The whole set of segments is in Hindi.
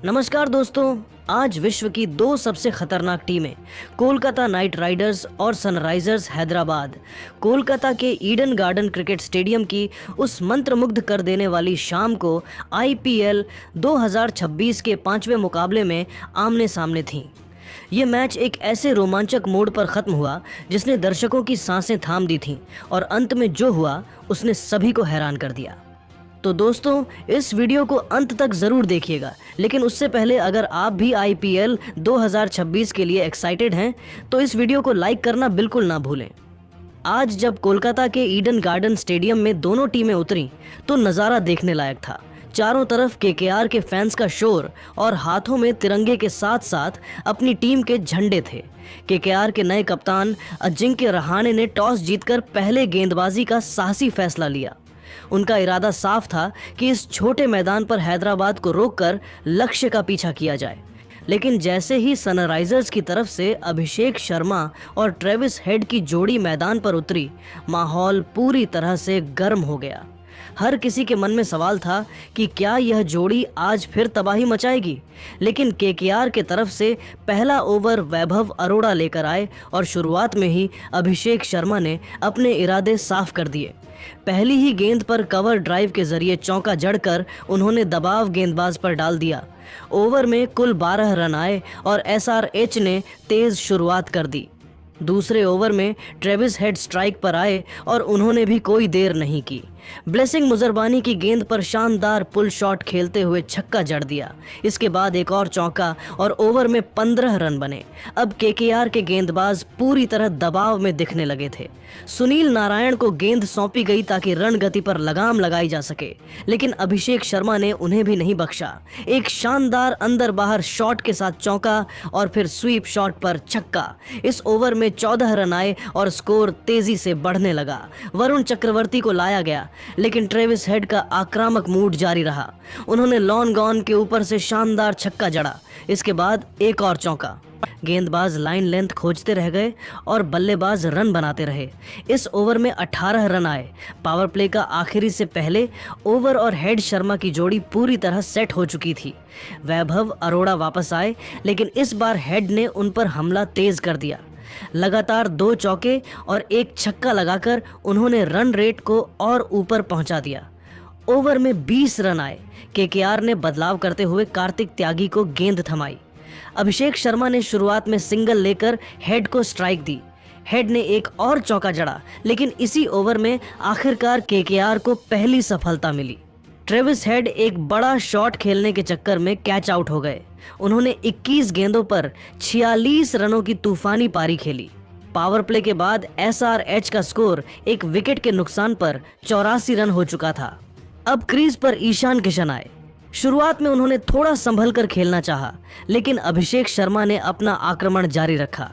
नमस्कार दोस्तों। आज विश्व की दो सबसे खतरनाक टीमें कोलकाता नाइट राइडर्स और सनराइजर्स हैदराबाद कोलकाता के ईडन गार्डन क्रिकेट स्टेडियम की उस मंत्रमुग्ध कर देने वाली शाम को आईपीएल 2026 के 5वें मुकाबले में आमने सामने थीं। ये मैच एक ऐसे रोमांचक मोड़ पर ख़त्म हुआ जिसने दर्शकों की सांसें थाम दी थीं और अंत में जो हुआ उसने सभी को हैरान कर दिया। तो दोस्तों, इस वीडियो को अंत तक ज़रूर देखिएगा, लेकिन उससे पहले अगर आप भी आईपीएल 2026 के लिए एक्साइटेड हैं तो इस वीडियो को लाइक करना बिल्कुल ना भूलें। आज जब कोलकाता के ईडन गार्डन स्टेडियम में दोनों टीमें उतरीं तो नज़ारा देखने लायक था। चारों तरफ केकेआर के फैंस का शोर और हाथों में तिरंगे के साथ साथ अपनी टीम के झंडे थे। केकेआर के नए कप्तान अजिंक्य रहाणे ने टॉस जीतकर पहले गेंदबाजी का साहसी फैसला लिया। उनका इरादा साफ था कि इस छोटे मैदान पर हैदराबाद को रोककर लक्ष्य का पीछा किया जाए, लेकिन जैसे ही सनराइजर्स की तरफ से अभिषेक शर्मा और ट्रेविस हेड की जोड़ी मैदान पर उतरी, माहौल पूरी तरह से गर्म हो गया। हर किसी के मन में सवाल था कि क्या यह जोड़ी आज फिर तबाही मचाएगी, लेकिन केकेआर के तरफ से पहला ओवर वैभव अरोड़ा लेकर आए और शुरुआत में ही अभिषेक शर्मा ने अपने इरादे साफ कर दिए। पहली ही गेंद पर कवर ड्राइव के जरिए चौका जड़कर उन्होंने दबाव गेंदबाज पर डाल दिया। ओवर में कुल 12 रन आए और एसआरएच ने तेज शुरुआत कर दी। दूसरे ओवर में ट्रेविस हेड स्ट्राइक पर आए और उन्होंने भी कोई देर नहीं की। ब्लेसिंग मुजरबानी की गेंद पर शानदार पुल शॉट खेलते हुए छक्का जड़ दिया। इसके बाद एक और चौका और ओवर में 15 रन बने। अब केकेआर के गेंदबाज पूरी तरह दबाव में दिखने लगे थे। सुनील नारायण को गेंद सौंपी गई ताकि रन गति पर लगाम लगाई जा सके, लेकिन अभिषेक शर्मा ने उन्हें भी नहीं बख्शा। एक शानदार अंदर बाहर शॉट के साथ चौका और फिर स्वीप शॉट पर छक्का। इस ओवर में 14 रन आए और स्कोर तेजी से बढ़ने लगा। वरुण चक्रवर्ती को लाया गया, लेकिन ट्रेविस हेड का आक्रामक मूड जारी रहा। उन्होंने लॉन गॉन के ऊपर से शानदार छक्का जड़ा। इसके बाद एक और चौका। गेंदबाज लाइन लेंथ खोजते रह गए और बल्लेबाज रन बनाते रहे। इस ओवर में 18 रन आए। पावर प्ले का आखिरी से पहले ओवर और हेड शर्मा की जोड़ी पूरी तरह सेट हो चुकी थी। वैभव अरोड़ा वापस आए, लेकिन इस बार हेड ने उन पर हमला तेज कर दिया। लगातार 2 चौके और एक छक्का लगाकर उन्होंने रन रेट को और ऊपर पहुंचा दिया। ओवर में 20 रन आए। केकेआर ने बदलाव करते हुए कार्तिक त्यागी को गेंद थमाई। अभिषेक शर्मा ने शुरुआत में सिंगल लेकर हेड को स्ट्राइक दी। हेड ने एक और चौका जड़ा, लेकिन इसी ओवर में आखिरकार केकेआर को पहली सफलता मिली। ट्रेविस हेड एक बड़ा शॉट खेलने के चक्कर में कैच आउट हो गए। उन्होंने 21 गेंदों पर 46 रनों की तूफानी पारी खेली। पावर प्ले के बाद एसआरएच का स्कोर एक विकेट के नुकसान पर 84 रन हो चुका था। अब क्रीज पर ईशान किशन आए। शुरुआत में उन्होंने थोड़ा संभल कर खेलना चाहा, लेकिन अभिषेक शर्मा ने अपना आक्रमण जारी रखा।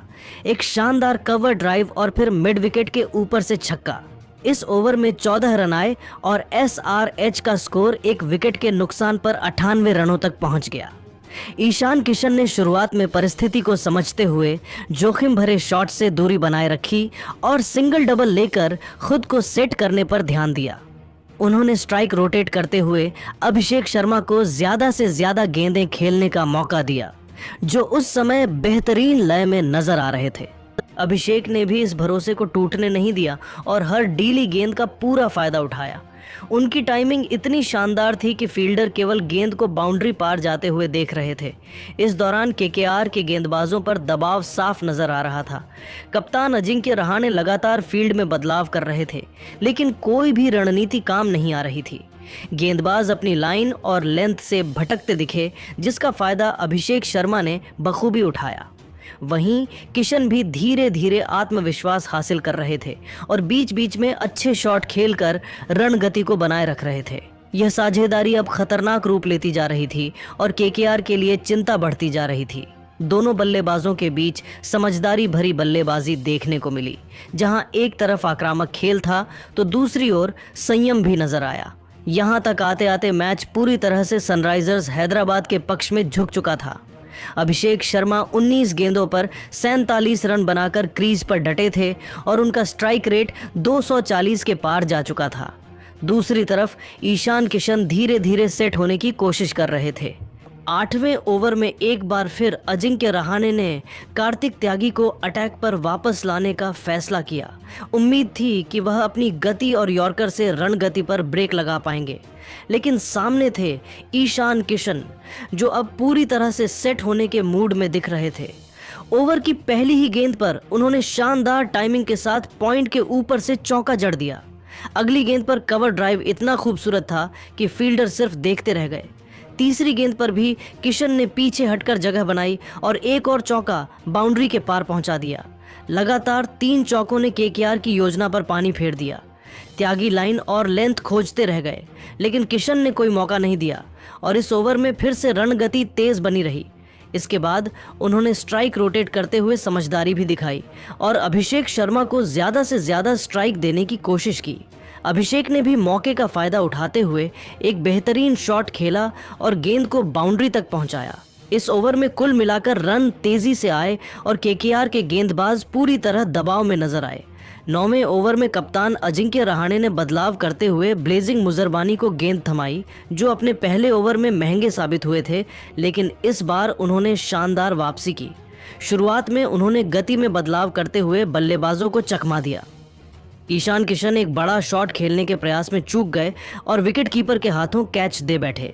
एक शानदार कवर ड्राइव और फिर मिड विकेट के ऊपर से छक्का। इस ओवर में 14 रन आए और एसआरएच का स्कोर एक विकेट के नुकसान पर 98 रनों तक पहुंच गया। ईशान किशन ने शुरुआत में परिस्थिति को समझते हुए जोखिम भरे शॉट से दूरी बनाए रखी और सिंगल डबल लेकर खुद को सेट करने पर ध्यान दिया। उन्होंने स्ट्राइक रोटेट करते हुए अभिषेक शर्मा को ज्यादा से ज्यादा गेंदें खेलने का मौका दिया, जो उस समय बेहतरीन लय में नजर आ रहे थे। अभिषेक ने भी इस भरोसे को टूटने नहीं दिया और हर डीली गेंद का पूरा फायदा उठाया। उनकी टाइमिंग इतनी शानदार थी कि फील्डर केवल गेंद को बाउंड्री पार जाते हुए देख रहे थे। इस दौरान केकेआर के गेंदबाजों पर दबाव साफ नजर आ रहा था। कप्तान अजिंक्य रहाणे लगातार फील्ड में बदलाव कर रहे थे, लेकिन कोई भी रणनीति काम नहीं आ रही थी। गेंदबाज अपनी लाइन और लेंथ से भटकते दिखे, जिसका फायदा अभिषेक शर्मा ने बखूबी उठाया। वहीं किशन भी धीरे धीरे आत्मविश्वास हासिल कर रहे थे और बीच बीच में अच्छे शॉट खेलकर रन गति को बनाए रख रहे थे। यह साझेदारी अब खतरनाक रूप लेती जा रही थी और केकेआर के लिए चिंता बढ़ती जा रही थी। दोनों बल्लेबाजों के बीच समझदारी भरी बल्लेबाजी देखने को मिली। जहां एक तरफ आक्रामक खेल था तो दूसरी ओर संयम भी नजर आया। यहां तक आते आते मैच पूरी तरह से सनराइजर्स हैदराबाद के पक्ष में झुक चुका था। अभिषेक शर्मा 19 गेंदों पर 47 रन बनाकर क्रीज पर डटे थे और उनका स्ट्राइक रेट 240 के पार जा चुका था। दूसरी तरफ ईशान किशन धीरे धीरे सेट होने की कोशिश कर रहे थे। 8वें ओवर में एक बार फिर अजिंक्य रहाणे ने कार्तिक त्यागी को अटैक पर वापस लाने का फैसला किया। उम्मीद थी कि वह अपनी गति और यॉर्कर से रणगति पर ब्रेक लगा पाएंगे, लेकिन सामने थे ईशान किशन, जो अब पूरी तरह से सेट होने के मूड में दिख रहे थे। ओवर की पहली ही गेंद पर उन्होंने शानदार टाइमिंग के साथ पॉइंट के ऊपर से चौका जड़ दिया। अगली गेंद पर कवर ड्राइव इतना खूबसूरत था कि फील्डर सिर्फ देखते रह गए। तीसरी गेंद पर भी किशन ने पीछे हटकर जगह बनाई और एक और चौका बाउंड्री के पार पहुंचा दिया। लगातार 3 चौकों ने केकेआर की योजना पर पानी फेर दिया। त्यागी लाइन और लेंथ खोजते रह गए, लेकिन किशन ने कोई मौका नहीं दिया और इस ओवर में फिर से रणगति तेज बनी रही। इसके बाद उन्होंने स्ट्राइक रोटेट करते हुए समझदारी भी दिखाई और अभिषेक शर्मा को ज़्यादा से ज़्यादा स्ट्राइक देने की कोशिश की। अभिषेक ने भी मौके का फ़ायदा उठाते हुए एक बेहतरीन शॉट खेला और गेंद को बाउंड्री तक पहुंचाया। इस ओवर में कुल मिलाकर रन तेज़ी से आए और केकेआर के गेंदबाज पूरी तरह दबाव में नजर आए। 9वें ओवर में कप्तान अजिंक्य रहाणे ने बदलाव करते हुए ब्लेजिंग मुजरबानी को गेंद थमाई, जो अपने पहले ओवर में महंगे साबित हुए थे, लेकिन इस बार उन्होंने शानदार वापसी की। शुरुआत में उन्होंने गति में बदलाव करते हुए बल्लेबाजों को चकमा दिया। ईशान किशन एक बड़ा शॉट खेलने के प्रयास में चूक गए और विकेट कीपर के हाथों कैच दे बैठे।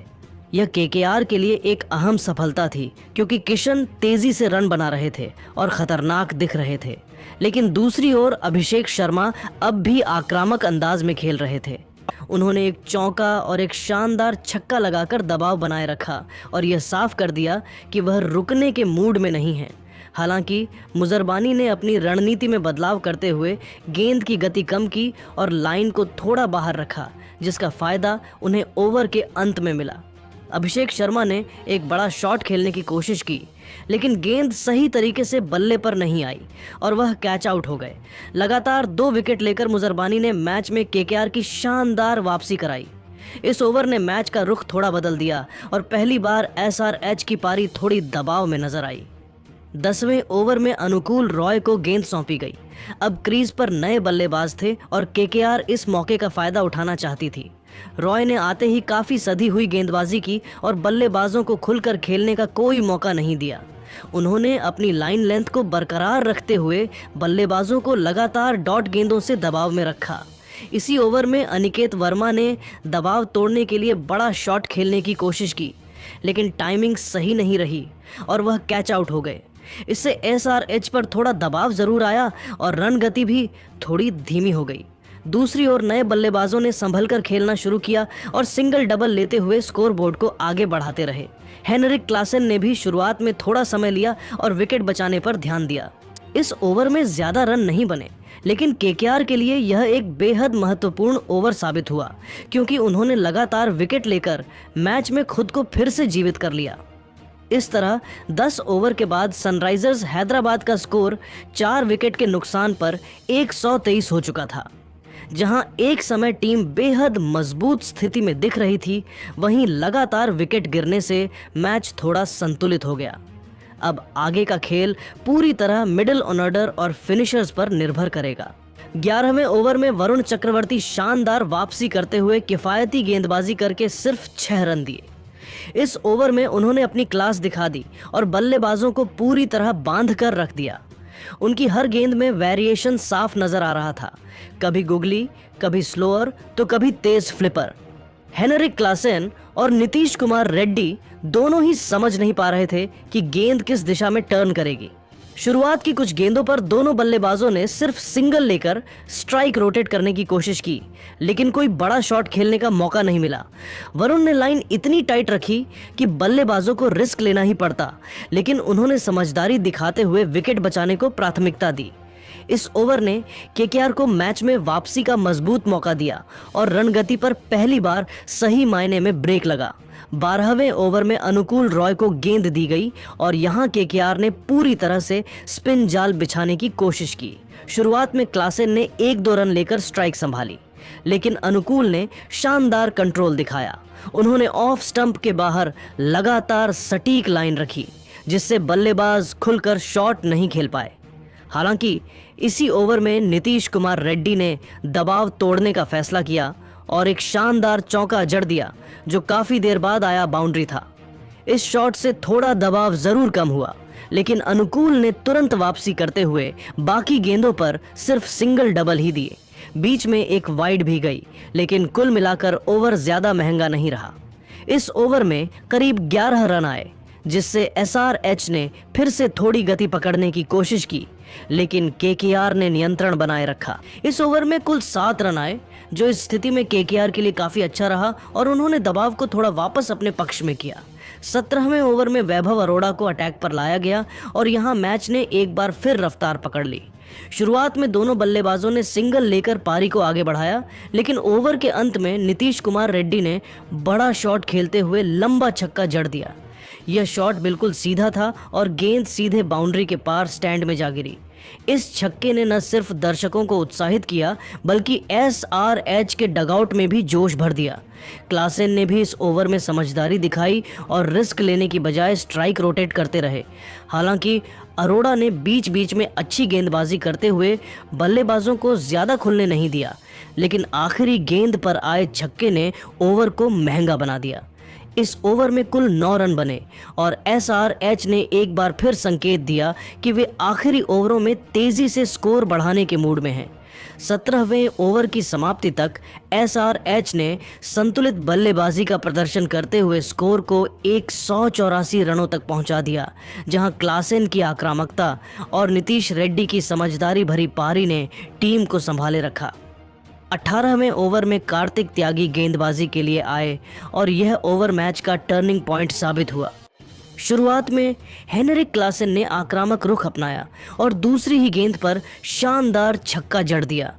यह केकेआर के लिए एक अहम सफलता थी, क्योंकि किशन तेजी से रन बना रहे थे और खतरनाक दिख रहे थे, लेकिन दूसरी ओर अभिषेक शर्मा अब भी आक्रामक अंदाज में खेल रहे थे। उन्होंने एक चौका और एक शानदार छक्का लगाकर दबाव बनाए रखा और यह साफ कर दिया कि वह रुकने के मूड में नहीं है। हालांकि मुजरबानी ने अपनी रणनीति में बदलाव करते हुए गेंद की गति कम की और लाइन को थोड़ा बाहर रखा, जिसका फायदा उन्हें ओवर के अंत में मिला। अभिषेक शर्मा ने एक बड़ा शॉट खेलने की कोशिश की, लेकिन गेंद सही तरीके से बल्ले पर नहीं आई और वह कैच आउट हो गए। लगातार 2 विकेट लेकर मुजरबानी ने मैच में केकेआर की शानदार वापसी कराई। इस ओवर ने मैच का रुख थोड़ा बदल दिया और पहली बार एसआरएच की पारी थोड़ी दबाव में नजर आई। 10वें ओवर में अनुकूल रॉय को गेंद सौंपी गई। अब क्रीज पर नए बल्लेबाज थे और केकेआर इस मौके का फायदा उठाना चाहती थी। रॉय ने आते ही काफी सधी हुई गेंदबाजी की और बल्लेबाजों को खुलकर खेलने का कोई मौका नहीं दिया। उन्होंने अपनी लाइन लेंथ को बरकरार रखते हुए बल्लेबाजों को लगातार डॉट गेंदों से दबाव में रखा। इसी ओवर में अनिकेत वर्मा ने दबाव तोड़ने के लिए बड़ा शॉट खेलने की कोशिश की, लेकिन टाइमिंग सही नहीं रही और वह कैच आउट हो गए। इससे एसआरएच पर थोड़ा दबाव जरूर आया और रन गति भी थोड़ी धीमी हो गई। दूसरी ओर नए बल्लेबाजों ने संभलकर खेलना शुरू किया और सिंगल डबल लेते हुए स्कोरबोर्ड को आगे बढ़ाते रहे। हेनरिक क्लासेन ने भी शुरुआत में थोड़ा समय लिया और विकेट बचाने पर ध्यान दिया। इस ओवर में ज्यादा रन नहीं बने, लेकिन केकेआर के लिए यह एक बेहद महत्वपूर्ण ओवर साबित हुआ, क्योंकि उन्होंने लगातार विकेट लेकर मैच में खुद को फिर से जीवित कर लिया। इस तरह 10 ओवर के बाद सनराइजर्स हैदराबाद का स्कोर 4 विकेट के नुकसान पर 123 हो चुका था। जहां एक समय टीम बेहद मजबूत स्थिति में दिख रही थी, वहीं लगातार विकेट गिरने से मैच थोड़ा संतुलित हो गया। अब आगे का खेल पूरी तरह मिडिल ऑर्डर और फिनिशर्स पर निर्भर करेगा। 11वें ओवर में वरुण चक्रवर्ती शानदार वापसी करते हुए किफायती गेंदबाजी करके सिर्फ 6 रन दिए। इस ओवर में उन्होंने अपनी क्लास दिखा दी और बल्लेबाजों को पूरी तरह बांध कर रख दिया। उनकी हर गेंद में वेरिएशन साफ नजर आ रहा था, कभी गुगली, कभी स्लोअर तो कभी तेज फ्लिपर। हेनरिक क्लासेन और नीतीश कुमार रेड्डी दोनों ही समझ नहीं पा रहे थे कि गेंद किस दिशा में टर्न करेगी। शुरुआत की कुछ गेंदों पर दोनों बल्लेबाजों ने सिर्फ सिंगल लेकर स्ट्राइक रोटेट करने की कोशिश की, लेकिन कोई बड़ा शॉट खेलने का मौका नहीं मिला। वरुण ने लाइन इतनी टाइट रखी कि बल्लेबाजों को रिस्क लेना ही पड़ता, लेकिन उन्होंने समझदारी दिखाते हुए विकेट बचाने को प्राथमिकता दी। इस ओवर ने केकेआर को मैच में वापसी का मजबूत मौका दिया और रणगति पर पहली बार सही मायने में ब्रेक लगा। 12वें ओवर में अनुकूल रॉय को गेंद दी गई और यहां केकेआर ने पूरी तरह से स्पिन जाल बिछाने की कोशिश की। शुरुआत में क्लासेन ने 1-2 रन लेकर स्ट्राइक संभाली, लेकिन अनुकूल ने शानदार कंट्रोल दिखाया। उन्होंने ऑफ स्टंप के बाहर लगातार सटीक लाइन रखी, जिससे बल्लेबाज खुलकर शॉट नहीं खेल पाए। हालांकि इसी ओवर में नीतीश कुमार रेड्डी ने दबाव तोड़ने का फैसला किया और एक शानदार चौका जड़ दिया, जो काफी देर बाद आया बाउंड्री था। इस शॉट से थोड़ा दबाव जरूर कम हुआ, लेकिन अनुकूल ने तुरंत वापसी करते हुए बाकी गेंदों पर सिर्फ सिंगल डबल ही दिए। बीच में एक वाइड भी गई, लेकिन कुल मिलाकर ओवर ज्यादा महंगा नहीं रहा। इस ओवर में करीब 11 रन आए, जिससे एसआरएच ने फिर से थोड़ी गति पकड़ने की कोशिश की, लेकिन केकेआर ने नियंत्रण बनाए रखा। इस ओवर में कुल 7 रन आए, जो इस स्थिति में केकेआर के लिए काफी अच्छा रहा और उन्होंने दबाव को थोड़ा वापस अपने पक्ष में किया। 17वें ओवर में वैभव अरोड़ा को अटैक पर लाया गया और यहां मैच ने एक बार फिर रफ्तार पकड़ ली। शुरुआत में दोनों बल्लेबाजों ने सिंगल लेकर पारी को आगे बढ़ाया, लेकिन ओवर के अंत में नीतीश कुमार रेड्डी ने बड़ा शॉट खेलते हुए लंबा छक्का जड़ दिया। यह शॉट बिल्कुल सीधा था और गेंद सीधे बाउंड्री के पार स्टैंड में जा गिरी। इस छक्के ने न सिर्फ दर्शकों को उत्साहित किया, बल्कि एसआरएच के डगआउट में भी जोश भर दिया। क्लासेन ने भी इस ओवर में समझदारी दिखाई और रिस्क लेने की बजाय स्ट्राइक रोटेट करते रहे। हालांकि अरोड़ा ने बीच बीच में अच्छी गेंदबाजी करते हुए बल्लेबाजों को ज्यादा खुलने नहीं दिया, लेकिन आखिरी गेंद पर आए छक्के ने ओवर को महंगा बना दिया। इस ओवर में कुल 9 रन बने और एसआरएच ने एक बार फिर संकेत दिया कि वे आखिरी ओवरों में तेजी से स्कोर बढ़ाने के मूड में हैं। 17वें ओवर की समाप्ति तक एसआरएच ने संतुलित बल्लेबाजी का प्रदर्शन करते हुए स्कोर को 184 रनों तक पहुंचा दिया, जहां क्लासेन की आक्रामकता और नीतीश रेड्डी की समझदारी भरी पारी ने टीम को संभाले रखा। 18वें ओवर में कार्तिक त्यागी गेंदबाजी के लिए आए और यह ओवर मैच का टर्निंग पॉइंट साबित हुआ। शुरुआत में हेनरिक क्लासेन ने आक्रामक रुख अपनाया और दूसरी ही गेंद पर शानदार छक्का जड़ दिया।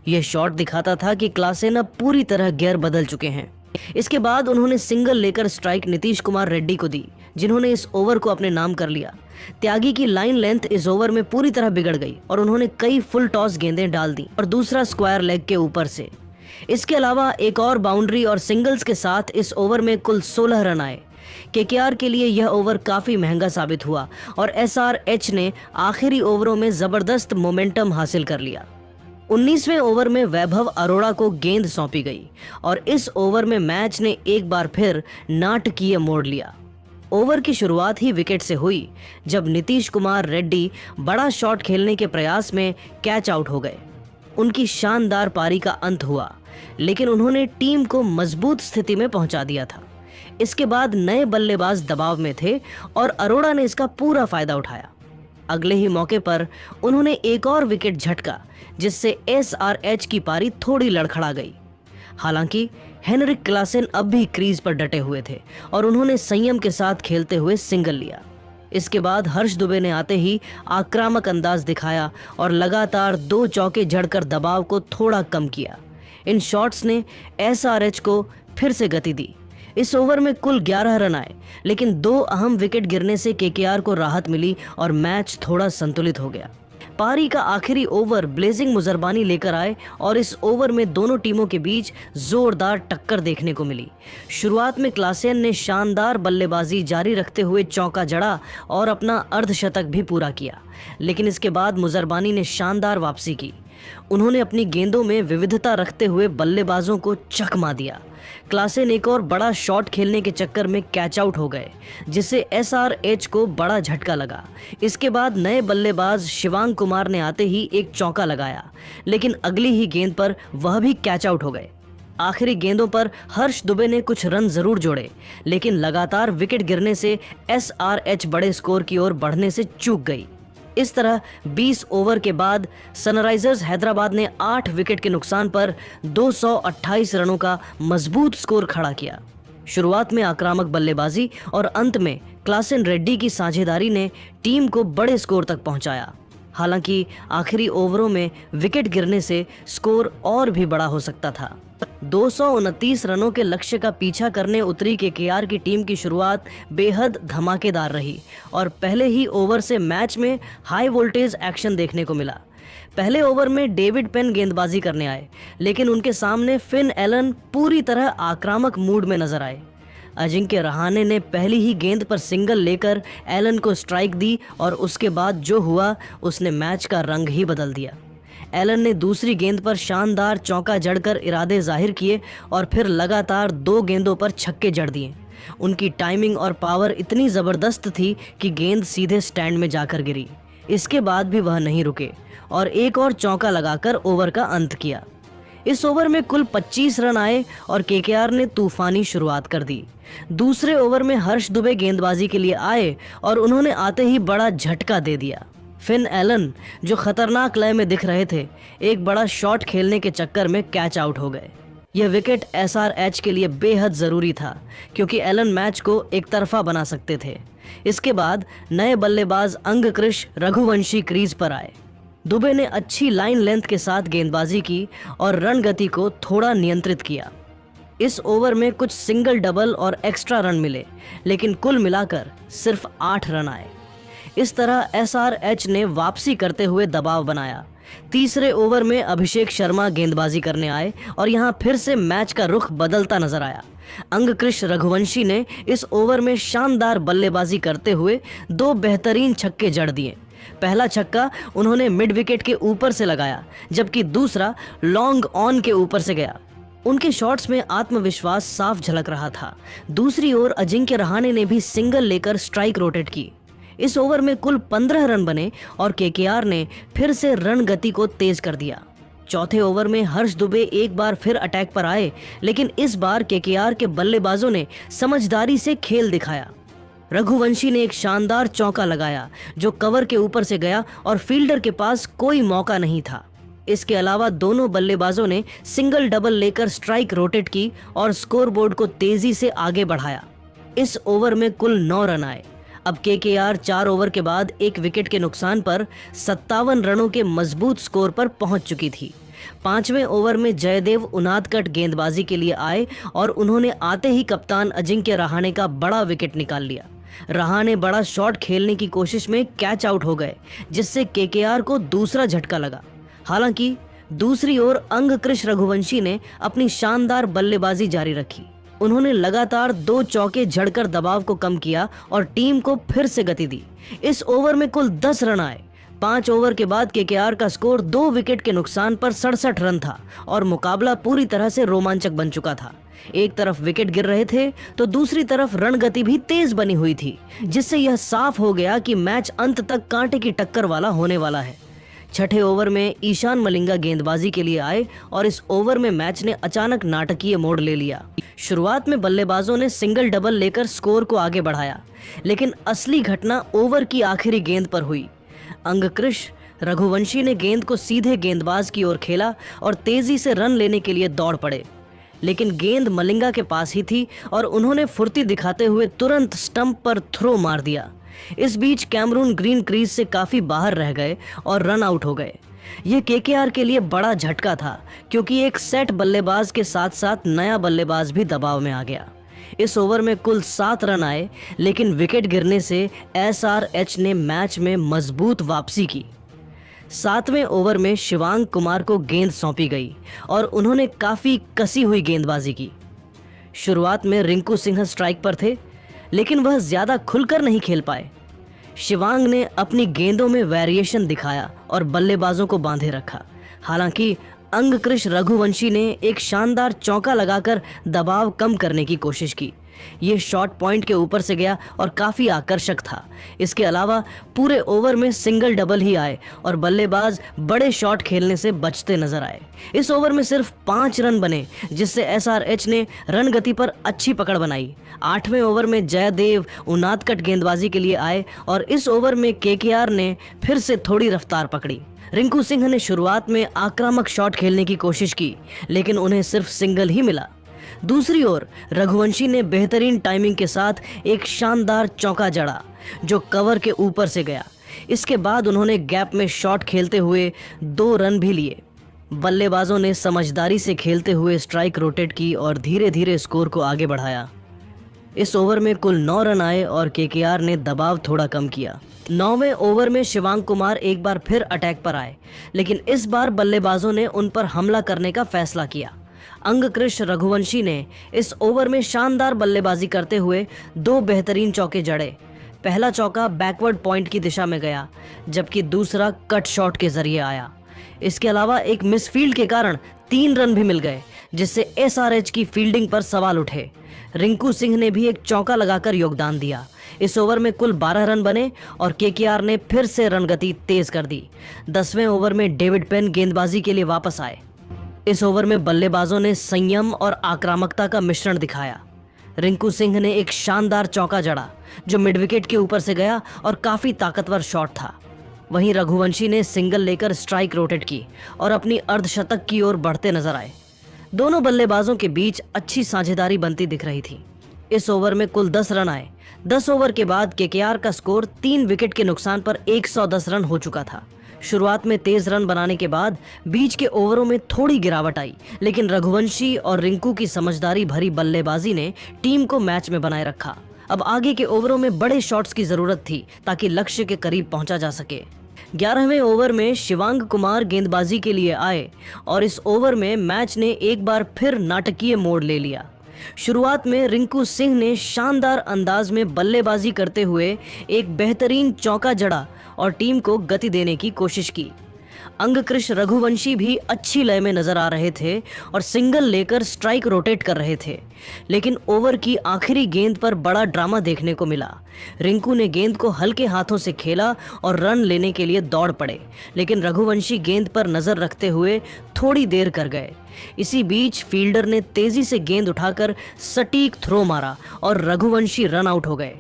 यह शॉट दिखाता था कि क्लासेन अब पूरी तरह गियर बदल चुके हैं। इसके बाद उन्होंने सिंगल लेकर स्ट्राइक नीतीश कुमार रेड्डी को दी, जिन्होंने इस ओवर को अपने नाम कर लिया। त्यागी की लाइन लेंथ इस ओवर में पूरी तरह बिगड़ गई और उन्होंने कई फुल टॉस गेंदें डाल दी और दूसरा स्क्वायर लेग के ऊपर से। इसके अलावा एक और बाउंड्री और सिंगल्स के साथ इस ओवर में कुल 16 रन आए। केकेआर के लिए यह ओवर काफी महंगा साबित हुआ और एसआरएच ने आखिरी ओवरों में जबरदस्त मोमेंटम हासिल कर लिया। 19वें ओवर में वैभव अरोड़ा को गेंद सौंपी गई और इस ओवर में मैच ने एक बार फिर नाटकीय मोड़ लिया। ओवर की शुरुआत ही विकेट से हुई, जब नीतीश कुमार रेड्डी बड़ा शॉट खेलने के प्रयास में कैच आउट हो गए। उनकी शानदार पारी का अंत हुआ, लेकिन उन्होंने टीम को मजबूत स्थिति में पहुंचा दिया था। इसके बाद नए बल्लेबाज दबाव में थे और अरोड़ा ने इसका पूरा फायदा उठाया। अगले ही मौके पर उन्होंने एक और विकेट झटका, जिससे एसआरएच की पारी थोड़ी लड़खड़ा गई। हालांकि हेनरिक क्लासेन अब भी क्रीज पर डटे हुए थे और उन्होंने संयम के साथ खेलते हुए सिंगल लिया। इसके बाद हर्ष दुबे ने आते ही आक्रामक अंदाज दिखाया और लगातार 2 चौके जड़कर दबाव को थोड़ा कम किया। इन शॉट्स ने एसआरएच को फिर से गति दी। इस ओवर में कुल 11 रन आए, लेकिन 2 अहम विकेट गिरने से केकेआर को राहत मिली और मैच थोड़ा संतुलित हो गया। पारी का आखिरी ओवर ब्लेजिंग मुजरबानी लेकर आए और इस ओवर में दोनों टीमों के बीच जोरदार टक्कर देखने को मिली। शुरुआत में क्लासेन ने शानदार बल्लेबाजी जारी रखते हुए चौका जड़ा और अपना अर्धशतक भी पूरा किया, लेकिन इसके बाद मुजरबानी ने शानदार वापसी की। उन्होंने अपनी गेंदों में विविधता रखते हुए बल्लेबाजों को चकमा दिया। क्लासेन एक और बड़ा शॉट खेलने के चक्कर में कैच आउट हो गए, जिससे एसआरएच को बड़ा झटका लगा। इसके बाद नए बल्लेबाज शिवांग कुमार ने आते ही एक चौका लगाया, लेकिन अगली ही गेंद पर वह भी कैच आउट हो गए। आखिरी गेंदों पर हर्ष दुबे ने कुछ रन जरूर जोड़े, लेकिन लगातार विकेट गिरने से एसआरएच बड़े स्कोर की ओर बढ़ने से चूक गई। इस तरह 20 ओवर के बाद सनराइजर्स हैदराबाद ने 8 विकेट के नुकसान पर 228 रनों का मजबूत स्कोर खड़ा किया। शुरुआत में आक्रामक बल्लेबाजी और अंत में क्लासेन रेड्डी की साझेदारी ने टीम को बड़े स्कोर तक पहुंचाया। हालांकि आखिरी ओवरों में विकेट गिरने से स्कोर और भी बड़ा हो सकता था। 229 रनों के लक्ष्य का पीछा करने उतरी केकेआर की टीम की शुरुआत बेहद धमाकेदार रही और पहले ही ओवर से मैच में हाई वोल्टेज एक्शन देखने को मिला। पहले ओवर में डेविड पेन गेंदबाजी करने आए, लेकिन उनके सामने फिन एलन पूरी तरह आक्रामक मूड में नजर आए। अजिंक्य रहाणे ने पहली ही गेंद पर सिंगल लेकर एलन को स्ट्राइक दी और उसके बाद जो हुआ उसने मैच का रंग ही बदल दिया। एलन ने दूसरी गेंद पर शानदार चौका जड़कर इरादे जाहिर किए और फिर लगातार 2 गेंदों पर छक्के जड़ दिए। उनकी टाइमिंग और पावर इतनी ज़बरदस्त थी कि गेंद सीधे स्टैंड में जाकर गिरी। इसके बाद भी वह नहीं रुके और एक और चौका लगाकर ओवर का अंत किया। इस ओवर में कुल 25 रन आए और केकेआर ने तूफानी शुरुआत कर दी। दूसरे ओवर में हर्ष दुबे गेंदबाजी के लिए आए और उन्होंने आते ही बड़ा झटका दे दिया। फिन एलन, जो खतरनाक लय में दिख रहे थे, एक बड़ा शॉट खेलने के चक्कर में कैच आउट हो गए। यह विकेट एसआरएच के लिए बेहद ज़रूरी था क्योंकि एलन मैच को एक तरफा बना सकते थे। इसके बाद नए बल्लेबाज अंगकृश रघुवंशी क्रीज पर आए। दुबे ने अच्छी लाइन लेंथ के साथ गेंदबाजी की और रन गति को थोड़ा नियंत्रित किया। इस ओवर में कुछ सिंगल डबल और एक्स्ट्रा रन मिले, लेकिन कुल मिलाकर सिर्फ 8 रन आए। इस तरह एसआरएच ने वापसी करते हुए दबाव बनाया। तीसरे ओवर में अभिषेक शर्मा गेंदबाजी करने आए और यहां फिर से मैच का रुख बदलता नजर आया। अंगकृश रघुवंशी ने इस ओवर में शानदार बल्लेबाजी करते हुए 2 बेहतरीन छक्के जड़ दिए। पहला छक्का उन्होंने मिड विकेट के ऊपर से लगाया, जबकि दूसरा लॉन्ग ऑन के ऊपर से गया। उनके शॉट्स में आत्मविश्वास साफ झलक रहा था। दूसरी ओर अजिंक्य रहाणे ने भी सिंगल लेकर स्ट्राइक रोटेट की। इस ओवर में कुल 15 रन बने और केकेआर ने फिर से रन गति को तेज कर दिया। चौथे ओवर में हर्ष दुबे एक बार फिर अटैक पर आए, लेकिन इस बार केकेआर के बल्लेबाजों ने समझदारी से खेल दिखाया। रघुवंशी ने एक शानदार चौका लगाया जो कवर के ऊपर से गया और फील्डर के पास कोई मौका नहीं था। इसके अलावा दोनों बल्लेबाजों ने सिंगल डबल लेकर स्ट्राइक रोटेट की और स्कोरबोर्ड को तेजी से आगे बढ़ाया। इस ओवर में कुल 9 रन आए। अब केकेआर 4 ओवर के बाद एक विकेट के नुकसान पर 57 रनों के मजबूत स्कोर पर पहुंच चुकी थी। 5वें ओवर में जयदेव उनादकट गेंदबाजी के लिए आए और उन्होंने आते ही कप्तान अजिंक्य रहाणे का बड़ा विकेट निकाल लिया। रहाणे बड़ा शॉट खेलने की कोशिश में कैच आउट हो गए, जिससे केकेआर को दूसरा झटका लगा। हालांकि दूसरी ओर अंगकृश रघुवंशी ने अपनी शानदार बल्लेबाजी जारी रखी। उन्होंने लगातार 2 चौके झड़कर दबाव को कम किया और टीम को फिर से गति दी। इस ओवर में कुल 10 रन आए। 5 ओवर के बाद केकेआर का स्कोर 2 विकेट के नुकसान पर 67 रन था और मुकाबला पूरी तरह से रोमांचक बन चुका था। एक तरफ विकेट गिर रहे थे तो दूसरी तरफ रन गति भी तेज बनी हुई थी, जिससे यह साफ हो गया कि मैच अंत तक कांटे की टक्कर वाला होने वाला है। छठे ओवर में ईशान मलिंगा गेंदबाजी के लिए आए और इस ओवर में मैच ने अचानक नाटकीय मोड़ ले लिया। शुरुआत में बल्लेबाजों ने सिंगल डबल लेकर स्कोर को आगे बढ़ाया, लेकिन असली घटना ओवर की आखिरी गेंद पर हुई। अंगकृश रघुवंशी ने गेंद को सीधे गेंदबाज की ओर खेला और तेजी से रन लेने के लिए दौड़ पड़े, लेकिन गेंद मलिंगा के पास ही थी और उन्होंने फुर्ती दिखाते हुए तुरंत स्टंप पर थ्रो मार दिया। इस बीच कैमरून ग्रीन क्रीज से काफी बाहर रह गए और रन आउट हो गए। ये केकेआर के लिए बड़ा झटका था क्योंकि एक सेट बल्लेबाज के साथ साथ नया बल्लेबाज भी दबाव में आ गया। इस ओवर में कुल 7 रन आए, लेकिन विकेट गिरने से एसआरएच ने मैच में मजबूत वापसी की। 7वें ओवर में शिवांग कुमार को गेंद सौंपी गई और उन्होंने काफी कसी हुई गेंदबाजी की। शुरुआत में रिंकू सिंह स्ट्राइक पर थे, लेकिन वह ज्यादा खुलकर नहीं खेल पाए। शिवांग ने अपनी गेंदों में वेरिएशन दिखाया और बल्लेबाजों को बांधे रखा। हालांकि अंगकृश रघुवंशी ने एक शानदार चौका लगाकर दबाव कम करने की कोशिश की। ये शॉट पॉइंट के ऊपर से गया और काफ़ी आकर्षक था। इसके अलावा पूरे ओवर में सिंगल डबल ही आए और बल्लेबाज बड़े शॉट खेलने से बचते नजर आए। इस ओवर में सिर्फ 5 रन बने, जिससे एसआरएच ने रन गति पर अच्छी पकड़ बनाई। 8वें ओवर में जयदेव उनादकट गेंदबाजी के लिए आए और इस ओवर में केकेआर ने फिर से थोड़ी रफ्तार पकड़ी। रिंकू सिंह ने शुरुआत में आक्रामक शॉट खेलने की कोशिश की, लेकिन उन्हें सिर्फ सिंगल ही मिला। दूसरी ओर रघुवंशी ने बेहतरीन टाइमिंग के साथ एक शानदार चौका जड़ा जो कवर के ऊपर से गया। इसके बाद उन्होंने गैप में शॉट खेलते हुए 2 रन भी लिए। बल्लेबाजों ने समझदारी से खेलते हुए स्ट्राइक रोटेट की और धीरे धीरे स्कोर को आगे बढ़ाया। इस ओवर में कुल 9 रन आए और केकेआर ने दबाव थोड़ा कम किया। 9वें ओवर में शिवांग कुमार एक बार फिर अटैक पर आए, लेकिन इस बार बल्लेबाजों ने उन पर हमला करने का फैसला किया। अंगकृश रघुवंशी ने इस ओवर में शानदार बल्लेबाजी करते हुए 2 बेहतरीन चौके जड़े। पहला चौका बैकवर्ड पॉइंट की दिशा में गया, जबकि दूसरा कट शॉट के जरिए आया। इसके अलावा एक मिसफील्ड के कारण 3 रन भी मिल गए, जिससे एसआरएच की फील्डिंग पर सवाल उठे। रिंकू सिंह ने भी एक चौका लगाकर योगदान दिया। इस ओवर में कुल 12 रन बने और केकेआर ने फिर से रन गति तेज कर दी। 10वें ओवर में डेविड पेन गेंदबाजी के लिए वापस आए। इस ओवर में बल्लेबाजों ने संयम और आक्रामकता का मिश्रण दिखाया। रिंकू सिंह ने एक शानदार चौका जड़ा जो मिड विकेट के ऊपर से गया और काफी ताकतवर शॉट था। वहीं रघुवंशी ने सिंगल लेकर स्ट्राइक रोटेट की और अपनी अर्धशतक की ओर बढ़ते नजर आए। दोनों बल्लेबाजों के बीच अच्छी साझेदारी बनती दिख रही थी। इस ओवर में कुल 10 रन आए। 10 ओवर के बाद केकेआर का स्कोर 3 विकेट के नुकसान पर 110 रन हो चुका था। शुरुआत में तेज रन बनाने के बाद बीच के ओवरों में थोड़ी गिरावट आई, लेकिन रघुवंशी और रिंकू की समझदारी भरी बल्लेबाजी ने टीम को मैच में बनाए रखा। अब आगे के ओवरों में बड़े शॉट्स की जरूरत थी ताकि लक्ष्य के करीब पहुंचा जा सके। 11वें ओवर में शिवांग कुमार गेंदबाजी के लिए आए और इस ओवर में मैच ने एक बार फिर नाटकीय मोड़ ले लिया। शुरुआत में रिंकू सिंह ने शानदार अंदाज में बल्लेबाजी करते हुए एक बेहतरीन चौका जड़ा और टीम को गति देने की कोशिश की। अंगकृष रघुवंशी भी अच्छी लय में नजर आ रहे थे और सिंगल लेकर स्ट्राइक रोटेट कर रहे थे, लेकिन ओवर की आखिरी गेंद पर बड़ा ड्रामा देखने को मिला। रिंकू ने गेंद को हल्के हाथों से खेला और रन लेने के लिए दौड़ पड़े, लेकिन रघुवंशी गेंद पर नजर रखते हुए थोड़ी देर कर गए। इसी बीच फील्डर ने तेजी से गेंद उठाकर सटीक थ्रो मारा और रघुवंशी रन आउट हो गए।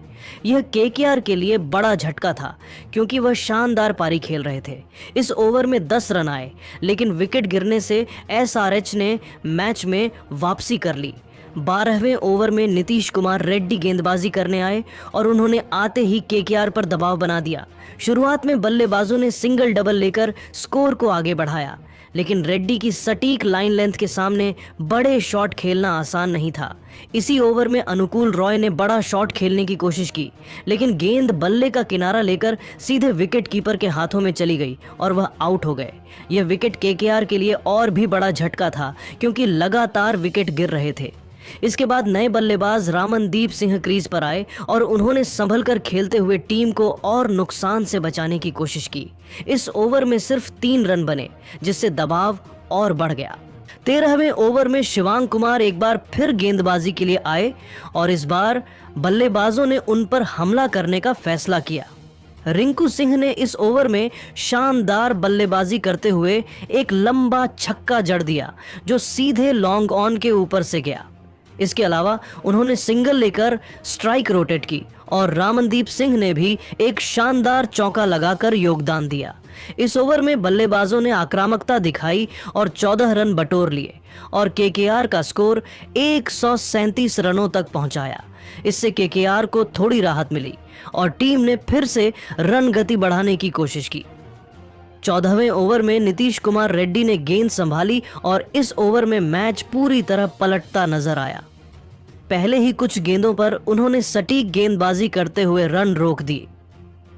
यह केकेआर के लिए बड़ा झटका था क्योंकि वह शानदार पारी खेल रहे थे। इस ओवर में 10 रन आए, लेकिन विकेट गिरने से एसआरएच ने मैच में वापसी कर ली। 12वें ओवर में नीतीश कुमार रेड्डी गेंदबाजी करने आए और उन्होंने आते ही केकेआर पर दबाव बना दिया। शुरुआत में बल्लेबाजों ने सिंगल डबल लेकर स्कोर को आगे बढ़ाया, लेकिन रेड्डी की सटीक लाइन लेंथ के सामने बड़े शॉट खेलना आसान नहीं था। इसी ओवर में अनुकूल रॉय ने बड़ा शॉट खेलने की कोशिश की, लेकिन गेंद बल्ले का किनारा लेकर सीधे विकेट कीपर के हाथों में चली गई और वह आउट हो गए। यह विकेट केकेआर के लिए और भी बड़ा झटका था क्योंकि लगातार विकेट गिर रहे थे। इसके बाद नए बल्लेबाज रामनदीप सिंह क्रीज पर आए और उन्होंने संभल कर खेलते हुए टीम को और नुकसान से बचाने की कोशिश की। इस ओवर में सिर्फ 3 रन बने, जिससे दबाव और बढ़ गया। 13वें ओवर में शिवांग कुमार एक बार फिर गेंदबाजी के लिए आए और इस बार बल्लेबाजों ने उन पर हमला करने का फैसला किया। रिंकू सिंह ने इस ओवर में शानदार बल्लेबाजी करते हुए एक लंबा छक्का जड़ दिया जो सीधे लॉन्ग ऑन के ऊपर से गया। इसके अलावा उन्होंने सिंगल लेकर स्ट्राइक रोटेट की और रामनदीप सिंह ने भी एक शानदार चौका लगाकर योगदान दिया। इस ओवर में बल्लेबाजों ने आक्रामकता दिखाई और 14 रन बटोर लिए और केकेआर का स्कोर 137 रनों तक पहुंचाया। इससे केकेआर को थोड़ी राहत मिली और टीम ने फिर से रन गति बढ़ाने की कोशिश की। 14वें ओवर में नीतीश कुमार रेड्डी ने गेंद संभाली और इस ओवर में मैच पूरी तरह पलटता नजर आया। पहले ही कुछ गेंदों पर उन्होंने सटीक गेंदबाजी करते हुए रन रोक दिए।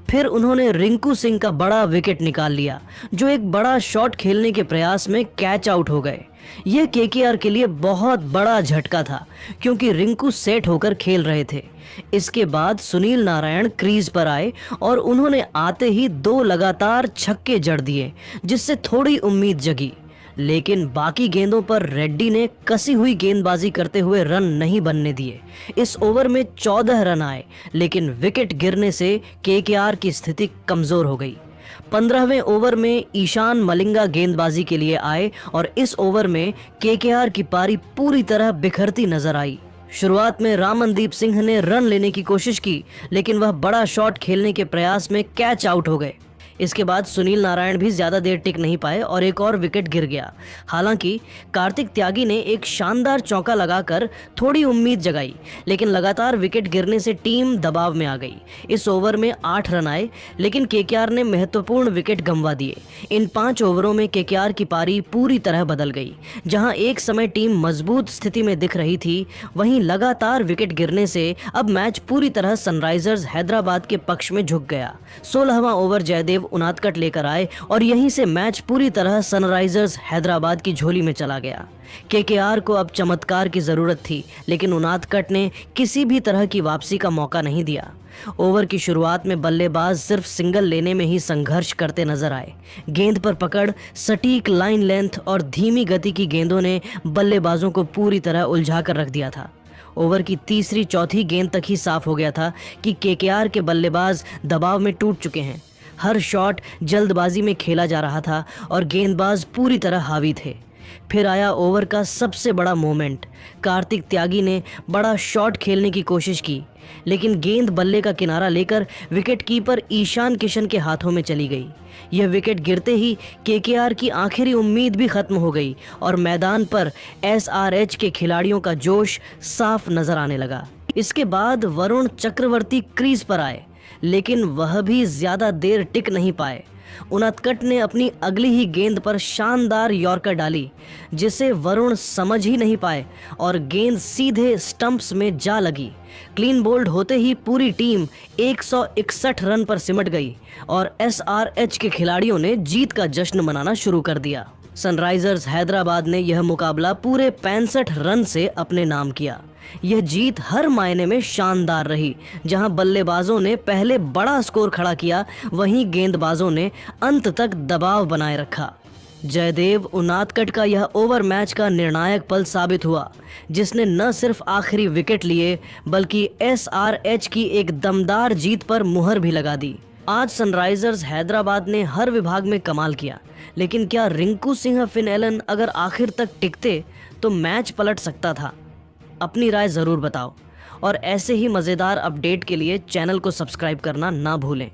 फिर उन्होंने रिंकू सिंह का बड़ा विकेट निकाल लिया जो एक बड़ा शॉट खेलने के प्रयास में कैच आउट हो गए। यह केकेआर के लिए बहुत बड़ा झटका था क्योंकि रिंकू सेट होकर खेल रहे थे। इसके बाद सुनील नारायण क्रीज पर आए और उन्होंने आते ही 2 लगातार छक्के जड़ दिए, जिससे थोड़ी उम्मीद जगी। लेकिन बाकी गेंदों पर रेड्डी ने कसी हुई गेंदबाजी करते हुए रन नहीं बनने दिए। इस ओवर में 14 रन आए, लेकिन विकेट गिरने से केकेआर की स्थिति कमजोर हो गई। 15वें ओवर में ईशान मलिंगा गेंदबाजी के लिए आए और इस ओवर में केकेआर की पारी पूरी तरह बिखरती नजर आई। शुरुआत में रामनदीप सिंह ने रन लेने की कोशिश की, लेकिन वह बड़ा शॉट खेलने के प्रयास में कैच आउट हो गए। इसके बाद सुनील नारायण भी ज्यादा देर टिक नहीं पाए और एक और विकेट गिर गया। हालांकि कार्तिक त्यागी ने एक शानदार चौका लगाकर थोड़ी उम्मीद जगाई, लेकिन लगातार विकेट गिरने से टीम दबाव में आ गई। इस ओवर में 8 रन आए, लेकिन केकेआर ने महत्वपूर्ण विकेट गंवा दिए। इन 5 ओवरों में केकेआर की पारी पूरी तरह बदल गई। जहां एक समय टीम मजबूत स्थिति में दिख रही थी, वहीं लगातार विकेट गिरने से अब मैच पूरी तरह सनराइजर्स हैदराबाद के पक्ष में झुक गया। 16वां ओवर जयदेव उनादकट लेकर आए और यहीं से मैच पूरी तरह सनराइजर्स हैदराबाद की झोली में चला गया। केकेआर को अब चमत्कार की जरूरत थी, लेकिन उनादकट ने किसी भी तरह की वापसी का मौका नहीं दिया। ओवर की शुरुआत में बल्लेबाज सिर्फ सिंगल लेने में ही संघर्ष करते नजर आए। गेंद पर पकड़, सटीक लाइन लेंथ और धीमी गति की गेंदों ने बल्लेबाजों को पूरी तरह उलझा कर रख दिया था। ओवर की तीसरी चौथी गेंद तक ही साफ हो गया था कि केकेआर के बल्लेबाज दबाव में टूट चुके हैं। हर शॉट जल्दबाजी में खेला जा रहा था और गेंदबाज पूरी तरह हावी थे। फिर आया ओवर का सबसे बड़ा मोमेंट। कार्तिक त्यागी ने बड़ा शॉट खेलने की कोशिश की, लेकिन गेंद बल्ले का किनारा लेकर विकेट कीपर ईशान किशन के हाथों में चली गई। यह विकेट गिरते ही केकेआर की आखिरी उम्मीद भी खत्म हो गई और मैदान पर एसआरएच के खिलाड़ियों का जोश साफ नजर आने लगा। इसके बाद वरुण चक्रवर्ती क्रीज पर आए, लेकिन वह भी ज्यादा देर टिक नहीं पाए। उनतकट ने अपनी अगली ही गेंद पर शानदार यॉर्कर डाली, जिसे वरुण समझ ही नहीं पाए और गेंद सीधे स्टंप्स में जा लगी। क्लीन बोल्ड होते ही पूरी टीम 161 रन पर सिमट गई और एसआरएच के खिलाड़ियों ने जीत का जश्न मनाना शुरू कर दिया। सनराइजर्स हैदराबाद ने यह मुकाबला पूरे 65 रन से अपने नाम किया। यह जीत हर मायने में शानदार रही। जहां बल्लेबाजों ने पहले बड़ा स्कोर खड़ा किया, वहीं गेंदबाजों ने अंत तक दबाव बनाए रखा। जयदेव उनादकट का यह ओवर मैच का निर्णायक पल साबित हुआ, जिसने न सिर्फ आखिरी विकेट लिए बल्कि एसआरएच की एक दमदार जीत पर मुहर भी लगा दी। आज सनराइजर्स हैदराबाद ने हर विभाग में कमाल किया, लेकिन क्या रिंकू सिंह फिनएलन अगर आखिर तक टिकते तो मैच पलट सकता था? अपनी राय ज़रूर बताओ और ऐसे ही मज़ेदार अपडेट के लिए चैनल को सब्सक्राइब करना ना भूलें।